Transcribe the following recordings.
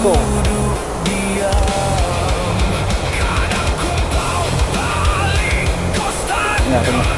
kosong. Tengah, tengah.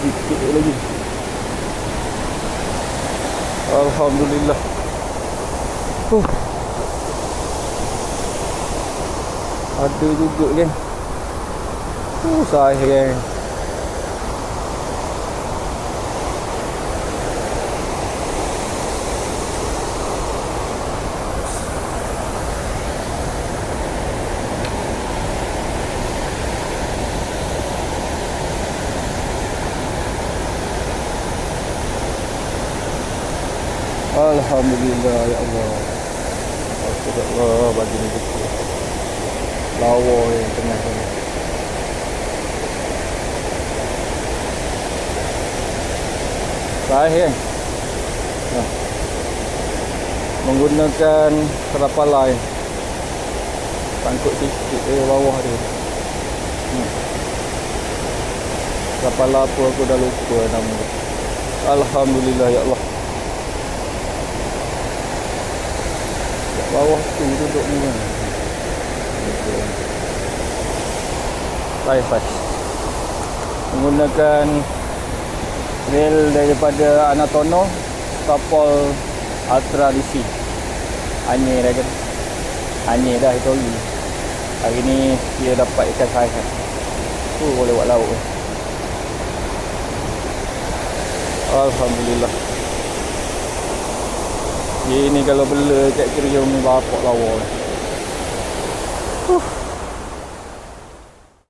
Sikit lagi. Alhamdulillah. Ada juga kan. Sayang. Alhamdulillah ya Allah. Astagfirullah bagi rezeki. Lawa yang tengah ni. Sayang. Nah. Menggunakan serapalai. Sangkut sikit bawah dia. Serapalai apa aku dah lupa nama dia. Alhamdulillah ya Allah. Bawah tu duduk ni kan. Baik. Menggunakan rel daripada Anatono Stapol Ultra DC. Anjir dah kan. Anjir dah itu lagi. Hari ni dia dapat ikan saiz. Tu boleh buat lauk. Alhamdulillah. Ini kalau bela kat kira ni bapak lawa.